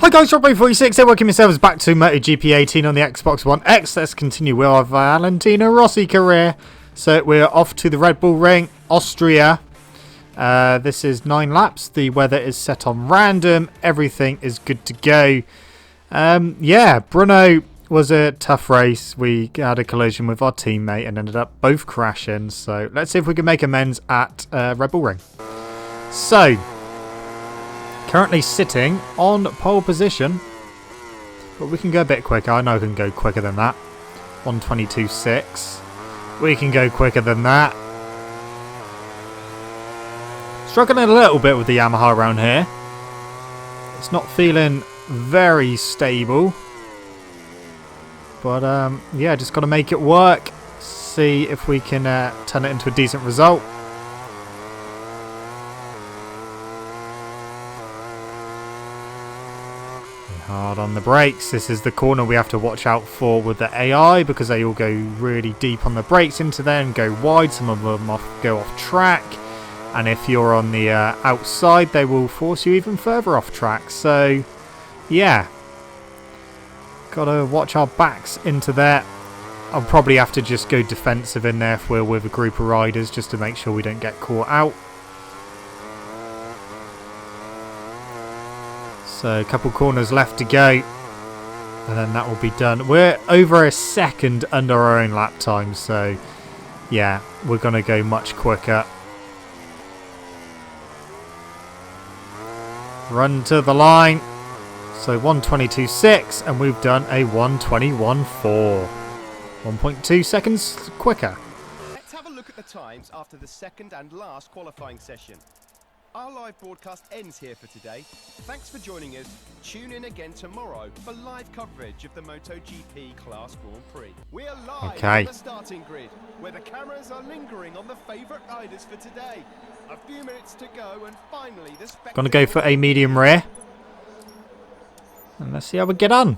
Hi guys, DEgITx here, welcome yourselves back to MotoGP 18 on the Xbox One X. Let's continue with our Valentino Rossi career. So we're off to the Red Bull Ring, Austria. This is 9 laps. The weather is set on random. Everything is good to go. Yeah, Bruno was a tough race. We had a collision with our teammate and ended up both crashing. So let's see if we can make amends at Red Bull Ring. So, currently sitting on pole position, but we can go a bit quicker. I know I can go quicker than that. 1:22.6. We can go quicker than that. Struggling a little bit with the Yamaha around here. It's not feeling very stable. But yeah, just got to make it work. See if we can turn it into a decent result. Hard on the brakes. This is the corner we have to watch out for with the AI because they all go really deep on the brakes into there and go wide. Some of them go off track, and if you're on the outside, they will force you even further off track. So yeah, gotta watch our backs into there. I'll probably have to just go defensive in there if we're with a group of riders, just to make sure we don't get caught out. So a couple corners left to go, and then that will be done. We're over a second under our own lap time, so yeah, we're going to go much quicker. Run to the line. So 1:22.6, and we've done a 1:21.4. 1.2 seconds quicker. Let's have a look at the times after the second and last qualifying session. Our live broadcast ends here for today. Thanks for joining us. Tune in again tomorrow for live coverage of the MotoGP Class Grand Prix. We are live on the starting grid, where the cameras are lingering on the favourite riders for today. A few minutes to go, and finally the spectacle. Gonna go for a medium rear. And let's see how we get on.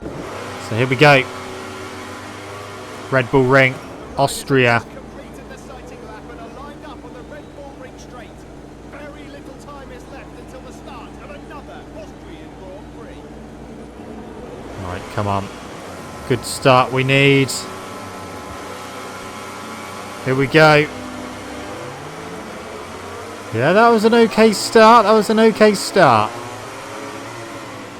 So here we go. Red Bull Ring, Austria. Right, come on. Good start we need. Here we go. Yeah, that was an okay start. That was an okay start.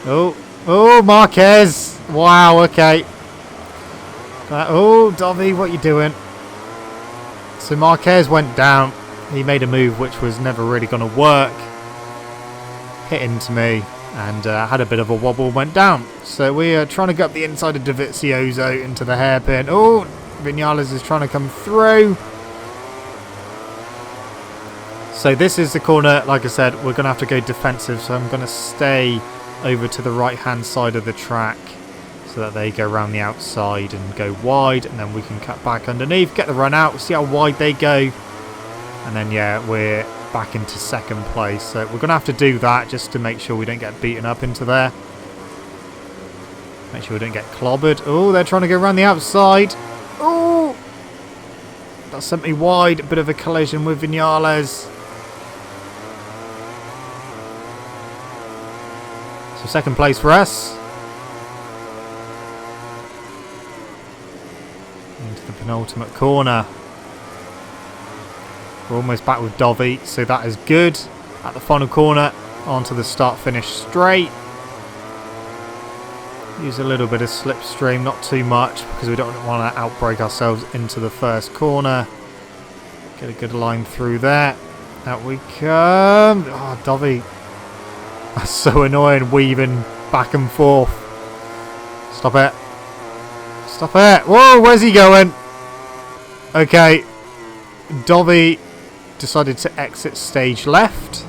Oh, Marquez. Wow, okay. Oh, Dovey, what are you doing? So Marquez went down. He made a move which was never really going to work. Hit into me and had a bit of a wobble, went down. So we are trying to get up the inside of Dovizioso into the hairpin. Oh, Vinales is trying to come through. So this is the corner, like I said, we're going to have to go defensive. So I'm going to stay over to the right-hand side of the track so that they go around the outside and go wide. And then we can cut back underneath, get the run out, see how wide they go. And then, yeah, we're back into second place. So we're going to have to do that just to make sure we don't get beaten up into there. Make sure we don't get clobbered. Oh, they're trying to go around the outside. Oh, that sent me wide. A bit of a collision with Vinales. So second place for us. Into the penultimate corner. We're almost back with Dovey, so that is good. At the final corner, onto the start-finish straight. Use a little bit of slipstream, not too much, because we don't want to outbrake ourselves into the first corner. Get a good line through there. Out we come. Oh, Dovey. That's so annoying, weaving back and forth. Stop it. Stop it. Whoa, where's he going? Okay. Dovey decided to exit stage left.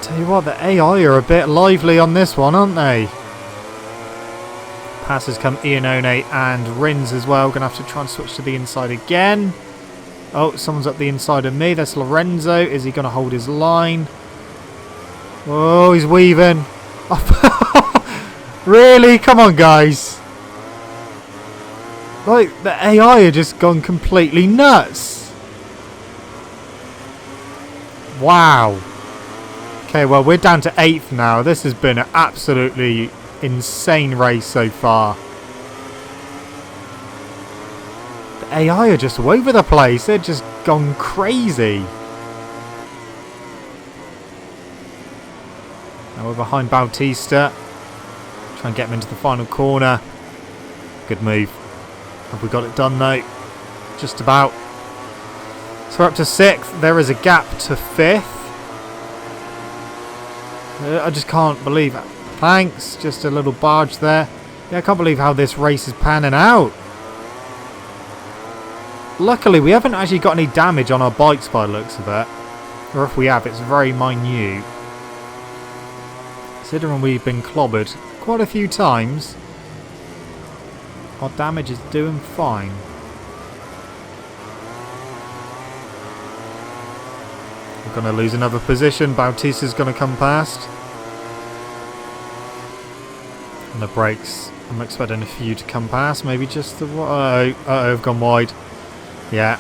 Tell you what, the AI are a bit lively on this one, aren't they? Passes come Iannone and Rins as well. Gonna have to try and switch to the inside again. Oh, someone's up the inside of me. That's Lorenzo. Is he gonna hold his line? Oh, he's weaving. Really? Come on, guys. Like, the AI are just gone completely nuts. Wow. Okay, well, we're down to 8th now. This has been an absolutely insane race so far. The AI are just all over the place. They're just gone crazy. Now we're behind Bautista. Try and get him into the final corner. Good move. Have we got it done though? Just about. So we're up to 6th. There is a gap to 5th. I just can't believe it. Thanks. Just a little barge there. Yeah, I can't believe how this race is panning out. Luckily, we haven't actually got any damage on our bikes by the looks of it. Or if we have, it's very minute. Considering we've been clobbered quite a few times, our damage is doing fine. We're going to lose another position. Bautista's going to come past. And the brakes, I'm expecting a few to come past. Maybe just the... Uh-oh, I've gone wide. Yeah.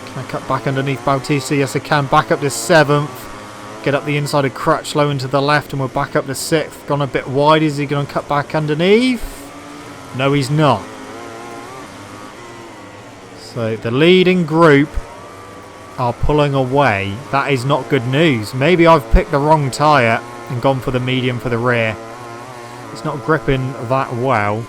Can I cut back underneath Bautista? Yes, I can. Back up to 7th. Get up the inside of Crutchlow into the left, and we're back up to 6th. Gone a bit wide. Is he going to cut back underneath? No, he's not. So the leading group are pulling away. That is not good news. Maybe I've picked the wrong tyre and gone for the medium for the rear. It's not gripping that well.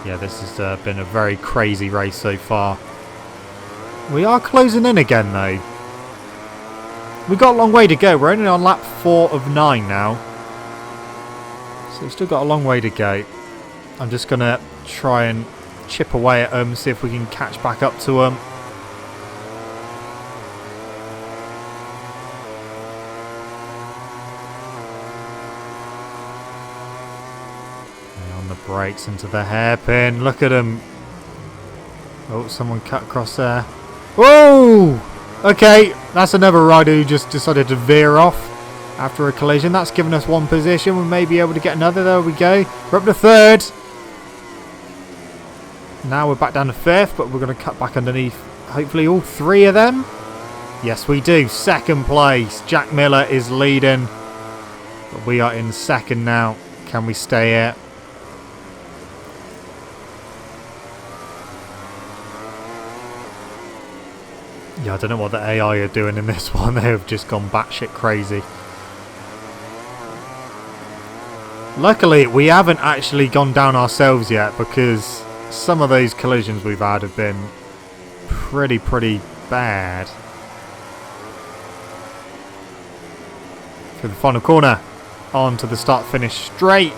Yeah, this has been a very crazy race so far. We are closing in again though. We've got a long way to go. We're only on lap 4 of 9 now. So we've still got a long way to go. I'm just going to try and chip away at them, see if we can catch back up to them. On the brakes into the hairpin. Look at them. Oh, someone cut across there. Whoa! Okay, that's another rider who just decided to veer off after a collision. That's given us one position. We may be able to get another. There we go. We're up to 3rd. Now we're back down to 5th, but we're going to cut back underneath hopefully all 3 of them. Yes, we do. 2nd place. Jack Miller is leading. But we are in 2nd now. Can we stay here? Yeah, I don't know what the AI are doing in this one. They have just gone batshit crazy. Luckily, we haven't actually gone down ourselves yet, because some of those collisions we've had have been pretty bad. Through the final corner, on to the start-finish straight,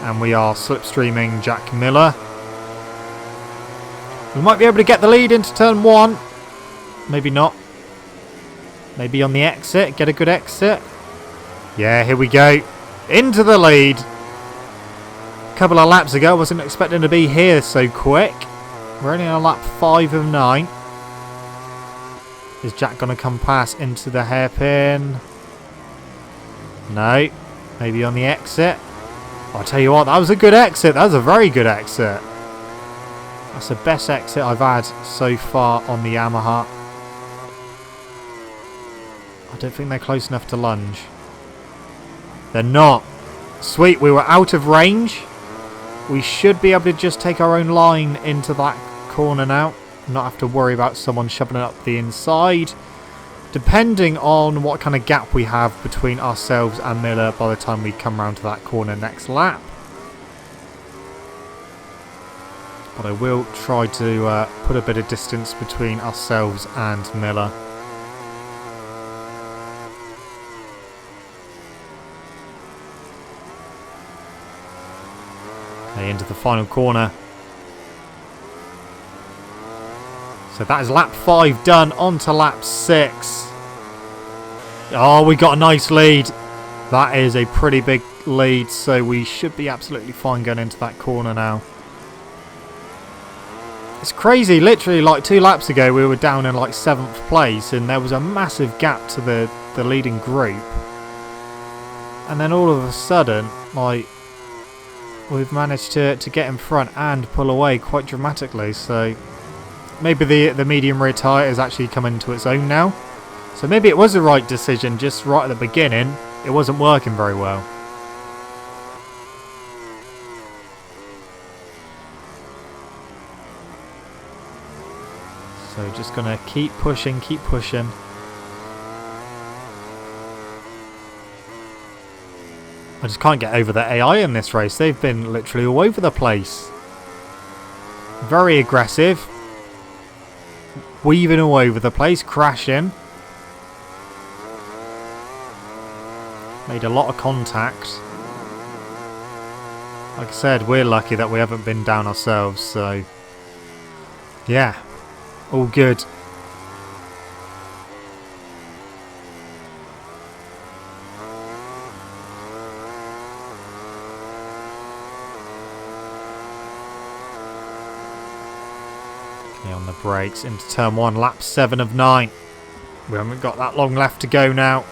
and we are slipstreaming Jack Miller. We might be able to get the lead into turn 1. Maybe not. Maybe on the exit. Get a good exit. Yeah, here we go. Into the lead. A couple of laps ago, I wasn't expecting to be here so quick. We're only on lap 5 of 9. Is Jack going to come past into the hairpin? No. Maybe on the exit. I'll tell you what, that was a good exit. That was a very good exit. That's the best exit I've had so far on the Yamaha. I don't think they're close enough to lunge. They're not. Sweet, we were out of range. We should be able to just take our own line into that corner now. Not have to worry about someone shoving it up the inside. Depending on what kind of gap we have between ourselves and Miller by the time we come round to that corner next lap. But I will try to put a bit of distance between ourselves and Miller. Okay, into the final corner. So that is lap 5 done. On to lap 6. Oh, we got a nice lead. That is a pretty big lead, so we should be absolutely fine going into that corner now. It's crazy, literally like 2 laps ago we were down in like 7th place and there was a massive gap to the leading group. And then all of a sudden, like, we've managed to get in front and pull away quite dramatically, so maybe the medium rear tyre is actually coming to its own now. So maybe it was the right decision, just right at the beginning. It wasn't working very well. So just going to keep pushing, keep pushing. I just can't get over the AI in this race. They've been literally all over the place. Very aggressive. Weaving all over the place, crashing. Made a lot of contact. Like I said, we're lucky that we haven't been down ourselves, so yeah, all good. Okay, on the brakes into turn 1, lap 7 of 9. We haven't got that long left to go now.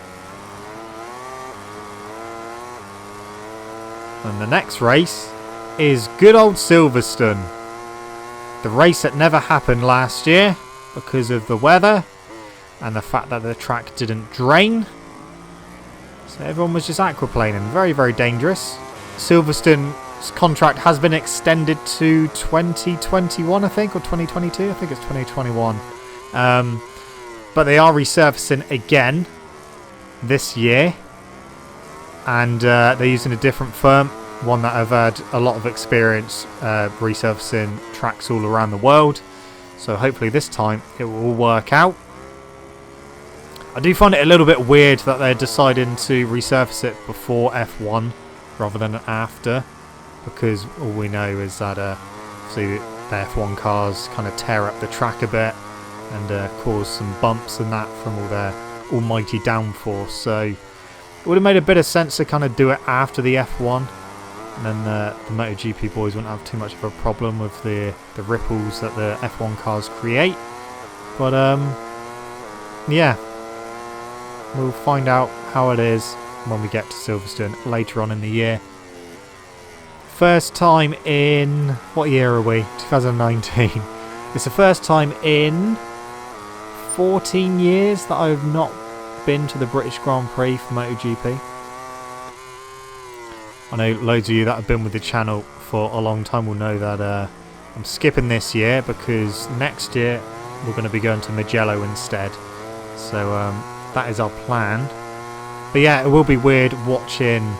And the next race is good old Silverstone. The race that never happened last year because of the weather and the fact that the track didn't drain. So everyone was just aquaplaning. Very, very dangerous. Silverstone's contract has been extended to 2021, I think, or 2022. I think it's 2021. But they are resurfacing again this year. And they're using a different firm, one that have had a lot of experience resurfacing tracks all around the world. So hopefully this time it will all work out. I do find it a little bit weird that they're deciding to resurface it before F1 rather than after, because all we know is that obviously the F1 cars kind of tear up the track a bit and cause some bumps and that from all their almighty downforce. So it would have made a bit of sense to kind of do it after the F1, and then the MotoGP boys wouldn't have too much of a problem with the ripples that the F1 cars create. But yeah, we'll find out how it is when we get to Silverstone later on in the year. First time in, what year are we? 2019. It's the first time in 14 years that I've not been to the British Grand Prix for MotoGP. I know loads of you that have been with the channel for a long time will know that I'm skipping this year because next year we're going to be going to Mugello instead. So that is our plan. But yeah, it will be weird watching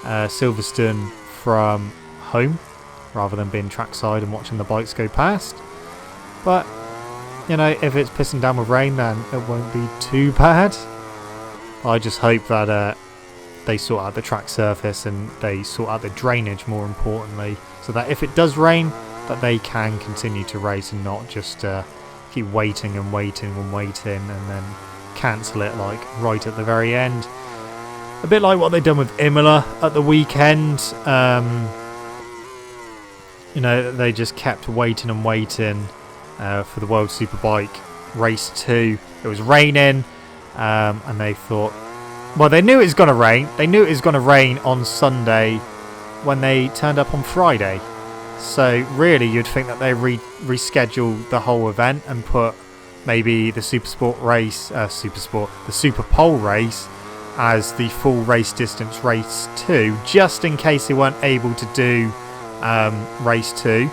Silverstone from home rather than being trackside and watching the bikes go past. But you know, if it's pissing down with rain, then it won't be too bad. I just hope that they sort out the track surface and they sort out the drainage, more importantly, so that if it does rain, that they can continue to race and not just keep waiting and waiting and waiting and then cancel it like right at the very end. A bit like what they've done with Imola at the weekend. You know, they just kept waiting and waiting for the World Superbike Race 2. It was raining. And they thought, well, they knew it was going to rain. They knew it was going to rain on Sunday when they turned up on Friday. So really, you'd think that they rescheduled the whole event and put maybe the the Super Pole race as the full race distance race 2, just in case they weren't able to do race 2.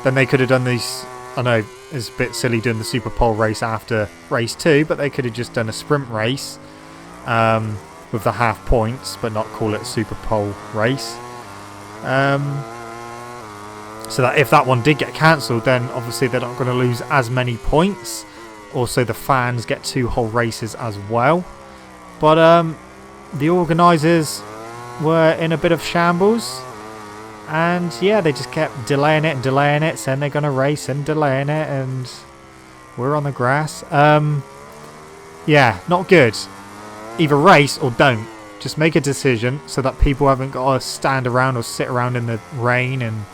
Then they could have done these. I know it's a bit silly doing the Super Pole race after race 2, but they could have just done a sprint race with the half points, but not call it a Super Pole race. So that if that one did get cancelled, then obviously they're not going to lose as many points. Also, the fans get 2 whole races as well. But the organisers were in a bit of shambles. And yeah, they just kept delaying it and delaying it, saying they're going to race and delaying it, and we're on the grass. Yeah, not good. Either race or don't. Just make a decision so that people haven't got to stand around or sit around in the rain and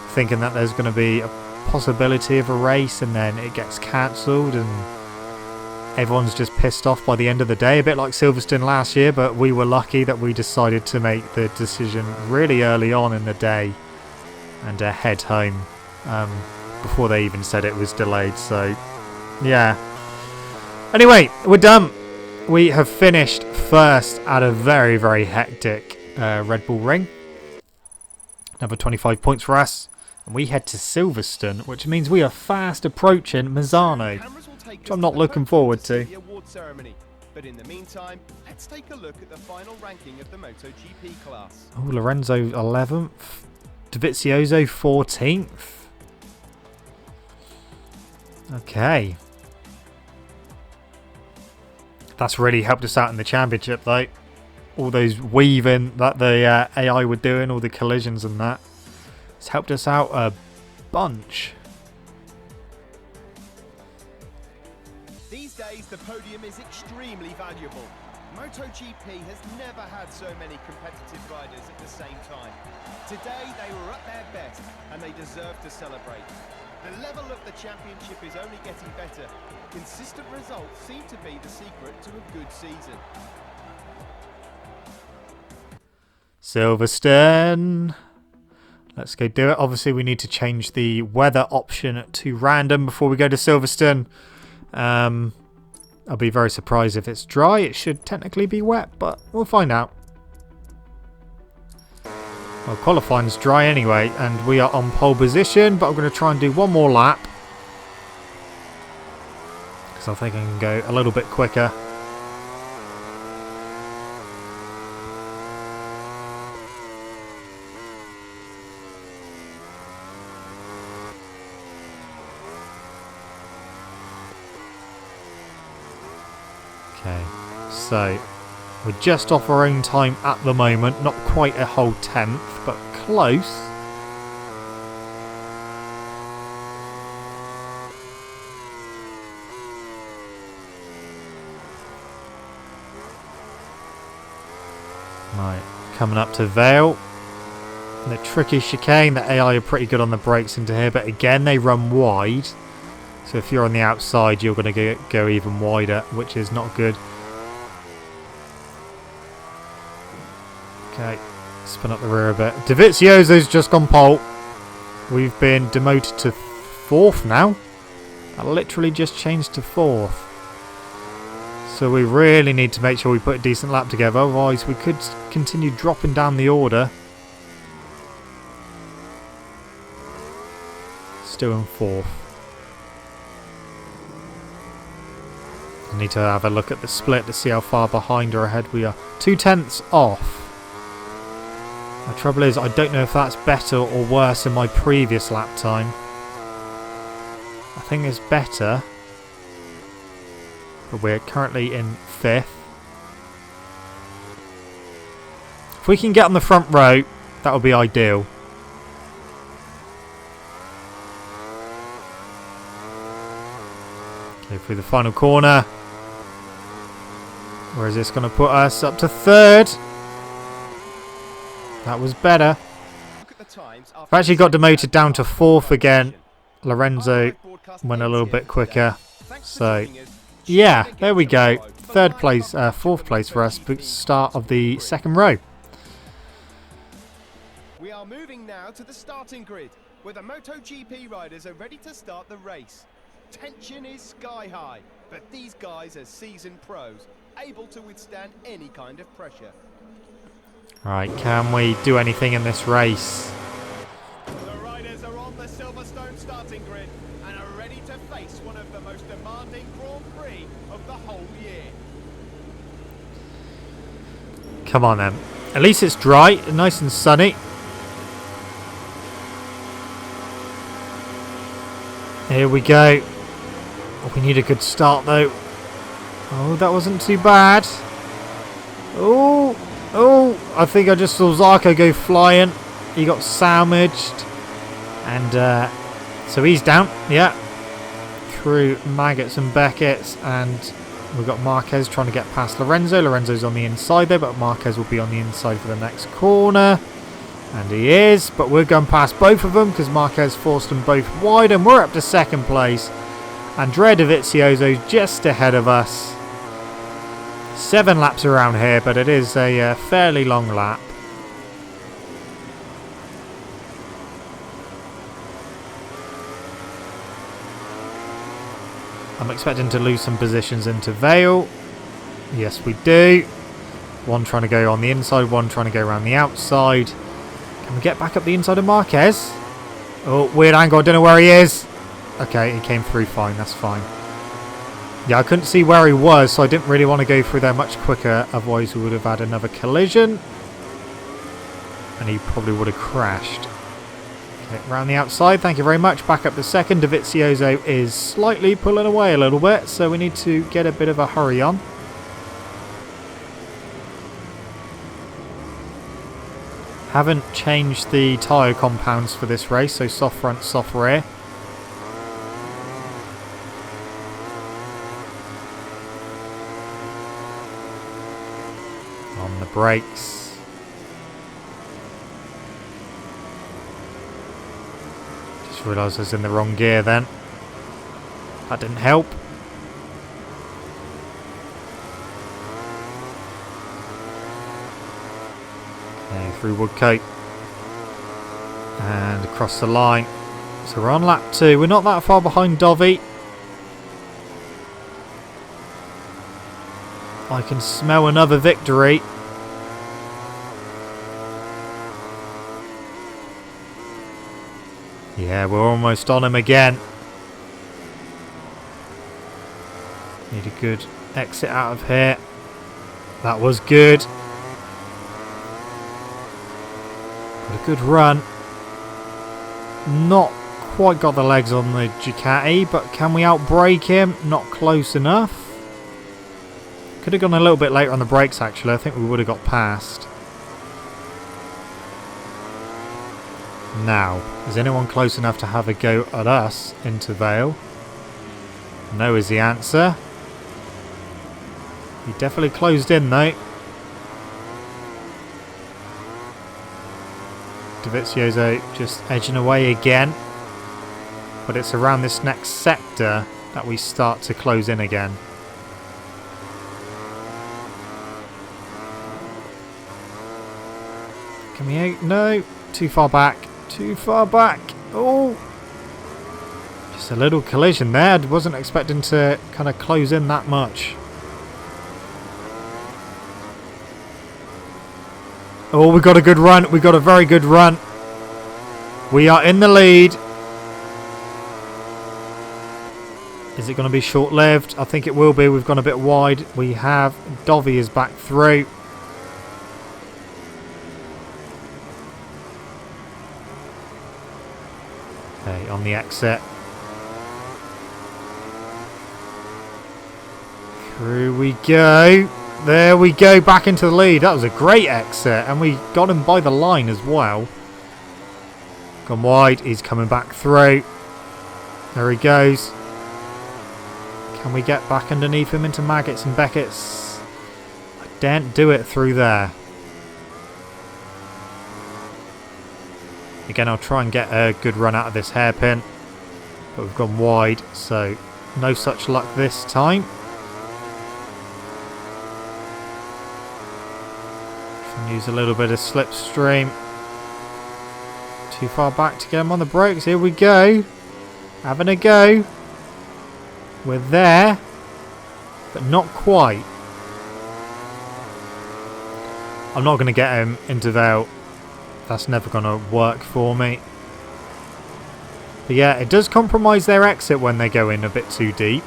thinking that there's going to be a possibility of a race and then it gets cancelled and everyone's just pissed off by the end of the day. A bit like Silverstone last year, but we were lucky that we decided to make the decision really early on in the day and head home. before they even said it was delayed. So, yeah. Anyway, we're done. We have finished first at a very, very hectic Red Bull Ring. Another 25 points for us. And we head to Silverstone, which means we are fast approaching Misano, which I'm not looking forward to. But in the meantime, let's take a look at the final ranking of the MotoGP class. Oh, Lorenzo 11th. Dovizioso 14th. Okay. That's really helped us out in the championship, though. All those weaving that the AI were doing, all the collisions and that. It's helped us out a bunch. These days, the podium is extremely valuable. MotoGP has never had so many competitive riders at the same time. Today, they were at their best, and they deserve to celebrate. The level of the championship is only getting better. Consistent results seem to be the secret to a good season. Silverstone. Let's go do it. Obviously, we need to change the weather option to random before we go to Silverstone. I'll be very surprised if it's dry. It should technically be wet, but we'll find out. Well, qualifying's dry anyway, and we are on pole position, but I'm going to try and do one more lap. Because I think I can go a little bit quicker. Okay, so we're just off our own time at the moment. Not quite a whole tenth, but close. Right, coming up to Vale. The tricky chicane. The AI are pretty good on the brakes into here, but again they run wide. So if you're on the outside, you're going to go even wider, which is not good. Okay, spin up the rear a bit. Dovizioso's just gone pole. We've been demoted to 4th now. That literally just changed to 4th. So we really need to make sure we put a decent lap together, otherwise we could continue dropping down the order. Still in 4th. I need to have a look at the split to see how far behind or ahead we are. 2 tenths off. The trouble is, I don't know if that's better or worse than my previous lap time. I think it's better. But we're currently in 5th. If we can get on the front row, that would be ideal. Okay, through the final corner. Where is this going to put us? Up to 3rd. That was better. I've actually got demoted down to 4th again. Lorenzo went a little bit quicker. So, yeah, there we go. 3rd place, 4th place for us. Start of the 2nd row. We are moving now to the starting grid, where the MotoGP riders are ready to start the race. Tension is sky high, but these guys are seasoned pros, able to withstand any kind of pressure. Right, can we do anything in this race? The riders are on the Silverstone starting grid and are ready to face one of the most demanding Grand Prix of the whole year. Come on then. At least it's dry, nice and sunny. Here we go. We need a good start though. Oh, that wasn't too bad. Oh, I think I just saw Zarco go flying. He got sandwiched. And so he's down, yeah. Through Maggots and Beckett's. And we've got Marquez trying to get past Lorenzo. Lorenzo's on the inside there, but Marquez will be on the inside for the next corner. And he is, but we're going past both of them because Marquez forced them both wide. And we're up to 2nd place. Andrea Dovizioso just ahead of us. 7 laps around here, but it is a fairly long lap. I'm expecting to lose some positions into Vale. Yes, we do. One trying to go on the inside, one trying to go around the outside. Can we get back up the inside of Marquez? Oh, weird angle. I don't know where he is. Okay, he came through fine. That's fine. Yeah, I couldn't see where he was, so I didn't really want to go through there much quicker. Otherwise, we would have had another collision. And he probably would have crashed. Okay, around the outside. Thank you very much. Back up the second. DEgITx is slightly pulling away a little bit, so we need to get a bit of a hurry on. Haven't changed the tyre compounds for this race, so soft front, soft rear. On the brakes. Just realised I was in the wrong gear then. That didn't help. Through Woodcote and across the line. So we're on lap 2. We're not that far behind Dovi. I can smell another victory. Yeah, we're almost on him again. Need a good exit out of here. That was good. A good run. Not quite got the legs on the Ducati, but can we outbrake him? Not close enough. Could have gone a little bit later on the brakes actually. I think we would have got past. Now, is anyone close enough to have a go at us into Vale? No is the answer. He definitely closed in though. DEgITx just edging away again, but it's around this next sector that we start to close in again. Can we? No, too far back. Too far back. Oh, just a little collision there. I wasn't expecting to kind of close in that much. Oh, we got a good run. We got a very good run. We are in the lead. Is it going to be short-lived? I think it will be. We've gone a bit wide. We have Dovi is back through. Okay, on the exit. Through we go. There we go, back into the lead. That was a great exit, and we got him by the line as well. Gone wide, he's coming back through. There he goes. Can we get back underneath him into Maggots and Beckett's? I daren't do it through there. Again, I'll try and get a good run out of this hairpin, but we've gone wide, so no such luck this time. Use a little bit of slipstream. Too far back to get him on the brakes. Here we go. Having a go. We're there, but not quite. I'm not going to get him into Vale. That's never going to work for me. But yeah, it does compromise their exit when they go in a bit too deep.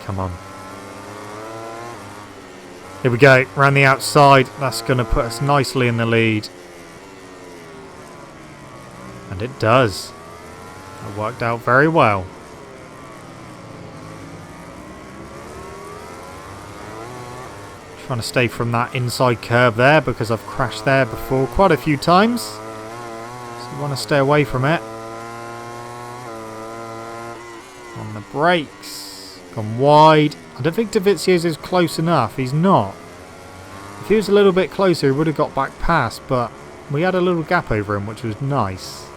Come on. Here we go, around the outside. That's going to put us nicely in the lead. And it does. That worked out very well. Trying to stay from that inside curve there because I've crashed there before quite a few times. So you want to stay away from it. On the brakes. Gone wide. I don't think DEgITx is close enough. He's not. If he was a little bit closer, he would have got back past, but we had a little gap over him, which was nice.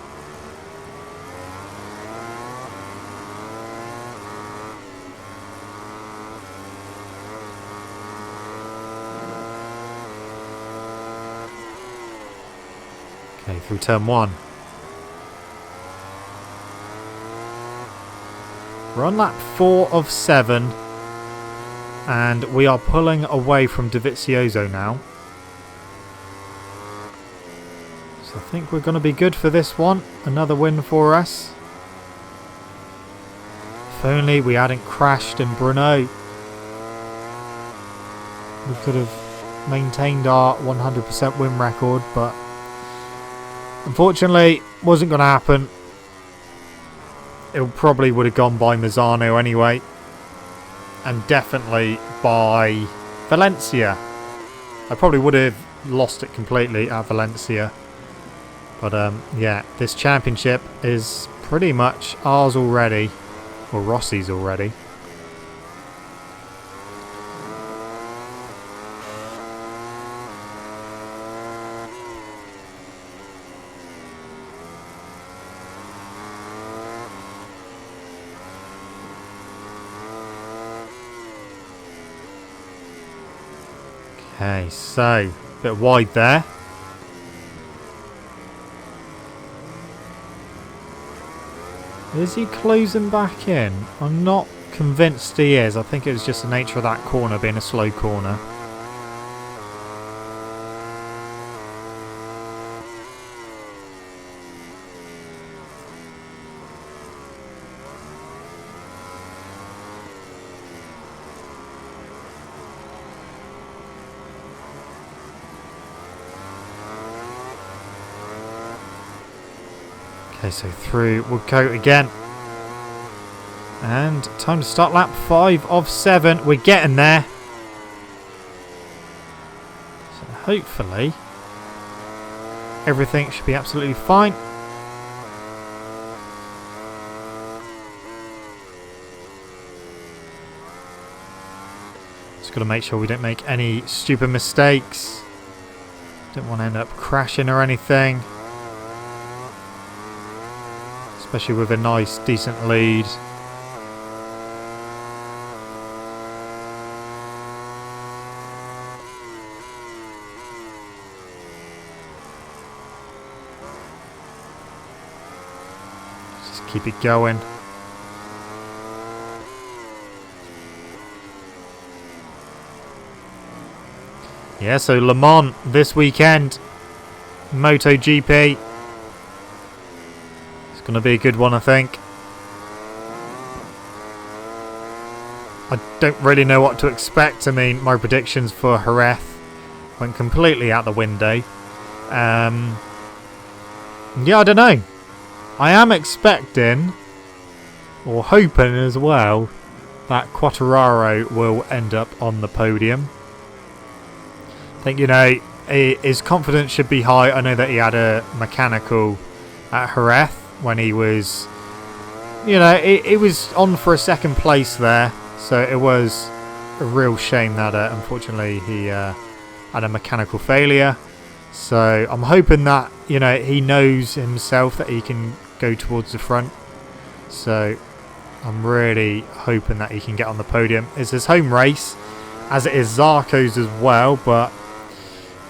through turn 1. We're on lap 4 of 7. And we are pulling away from Dovizioso now. So I think we're going to be good for this one. Another win for us. If only we hadn't crashed in Brno. We could have maintained our 100% win record, but unfortunately wasn't going to happen. It probably would have gone by Mazzano anyway. And definitely by Valencia. I probably would have lost it completely at Valencia. But yeah, this championship is pretty much ours already. Or Rossi's already. Okay, so a bit wide there. Is he closing back in? I'm not convinced he is. I think it was just the nature of that corner being a slow corner. Okay, so through Woodcote again. And time to start lap 5 of 7. We're getting there. So hopefully everything should be absolutely fine. Just got to make sure we don't make any stupid mistakes. Don't want to end up crashing or anything. Especially with a nice, decent lead. Just keep it going. Yeah, so Le Mans this weekend. MotoGP. Going to be a good one, I think. I don't really know what to expect. I mean, my predictions for Jerez went completely out the window. Yeah, I don't know. I am expecting, or hoping as well, that Quartararo will end up on the podium. I think, you know, his confidence should be high. I know that he had a mechanical at Jerez when he was, you know, it was on for a second place there. So it was a real shame that unfortunately he had a mechanical failure. So I'm hoping that, you know, he knows himself that he can go towards the front. So I'm really hoping that he can get on the podium. It's his home race, as it is Zarco's as well, but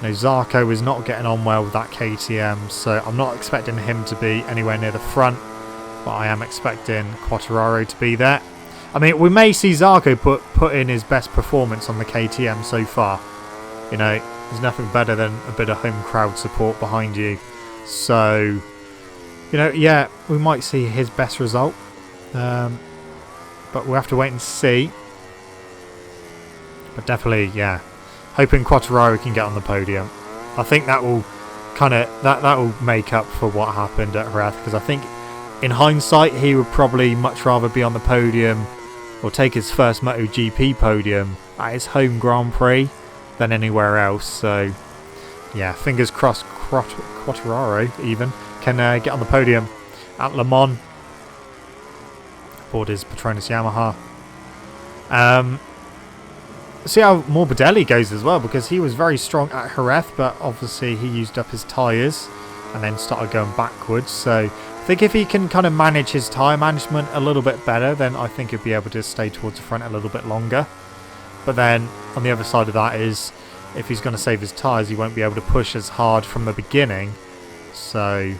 you know, Zarco is not getting on well with that KTM, so I'm not expecting him to be anywhere near the front, but I am expecting Quartararo to be there. I mean, we may see Zarco put in his best performance on the KTM so far. You know, there's nothing better than a bit of home crowd support behind you. So, you know, yeah, we might see his best result, but we'll have to wait and see. But definitely, yeah, hoping Quartararo can get on the podium. I think that will kind of that will make up for what happened at Jerez, because I think in hindsight he would probably much rather be on the podium or take his first MotoGP podium at his home Grand Prix than anywhere else. So yeah, fingers crossed Quartararo even can get on the podium at Le Mans aboard his Petronas Yamaha. See how Morbidelli goes as well, because he was very strong at Jerez, but obviously he used up his tyres and then started going backwards. So I think if he can kind of manage his tyre management a little bit better, then I think he'll be able to stay towards the front a little bit longer. But then on the other side of that is, if he's going to save his tyres, he won't be able to push as hard from the beginning. So,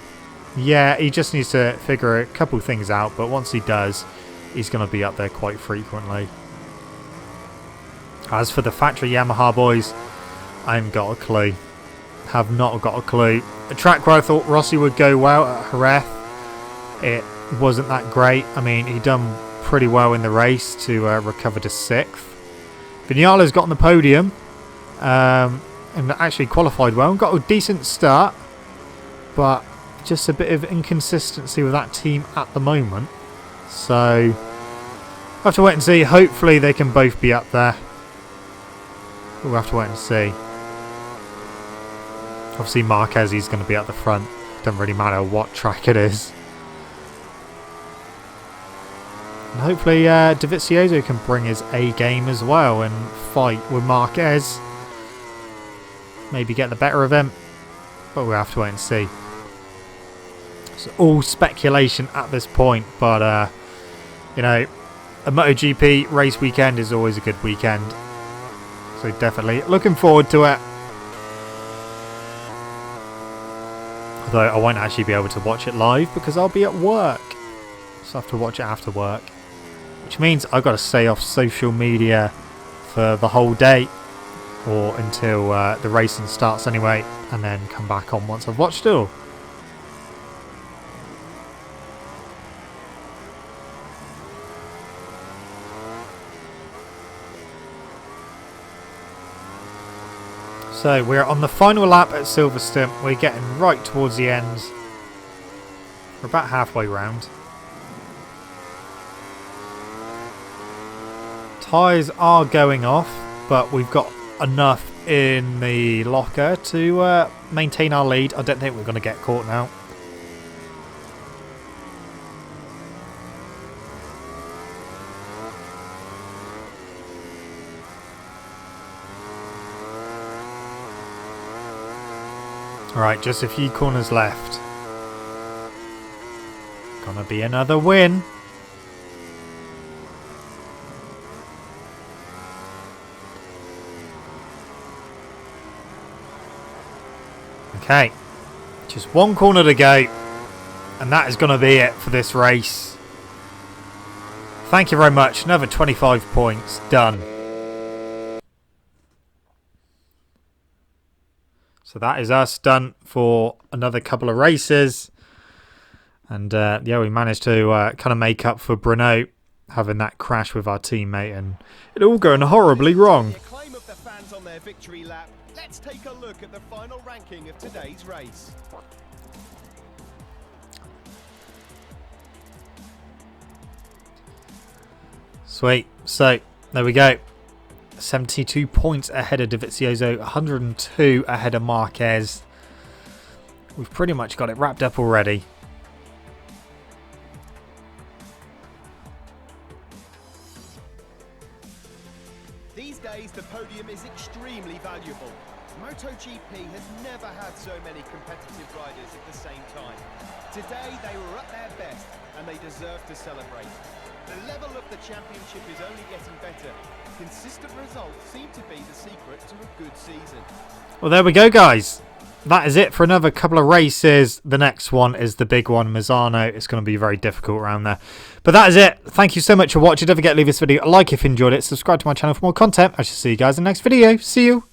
yeah, he just needs to figure a couple things out. But once he does, he's going to be up there quite frequently. As for the factory Yamaha boys, I haven't got a clue. Have not got a clue. A track where I thought Rossi would go well at Jerez, it wasn't that great. I mean, he done pretty well in the race to recover to 6th. Vinales got on the podium and actually qualified well and got a decent start, but just a bit of inconsistency with that team at the moment. So we'll have to wait and see. Hopefully they can both be up there. We'll have to wait and see. Obviously Marquez, he's going to be at the front. Doesn't really matter what track it is. And hopefully DeVizioso can bring his A game as well and fight with Marquez. Maybe get the better of him. But we'll have to wait and see. It's all speculation at this point. But, you know, a MotoGP race weekend is always a good weekend. So definitely looking forward to it. Although I won't actually be able to watch it live because I'll be at work. So I have to watch it after work. Which means I've got to stay off social media for the whole day. Or until the racing starts anyway. And then come back on once I've watched it all. So we're on the final lap at Silverstone. We're getting right towards the end. We're about halfway round. Tyres are going off, but we've got enough in the locker to maintain our lead. I don't think we're going to get caught now. Alright, just a few corners left. Gonna be another win. Okay, just one corner to go. And that is gonna be it for this race. Thank you very much. Another 25 points done. So that is us done for another couple of races. And yeah, we managed to kind of make up for Bruno having that crash with our teammate and it all going horribly wrong. The acclaim of the fans on their victory lap. Let's take a look at the final ranking of today's race. Sweet. So there we go. 72 points ahead of DeVizioso, 102 ahead of Marquez. We've pretty much got it wrapped up already. These days, the podium is extremely valuable. MotoGP has never had so many competitive riders at the same time. Today, they were at their best, and they deserve to celebrate. The level of the championship is only getting better. Consistent results seem to be the secret to a good season. Well, there we go, guys. That is it for another couple of races. The next one is the big one, Misano. It's going to be very difficult around there. But that is it. Thank you so much for watching. Don't forget to leave this video a like if you enjoyed it. Subscribe to my channel for more content. I shall see you guys in the next video. See you.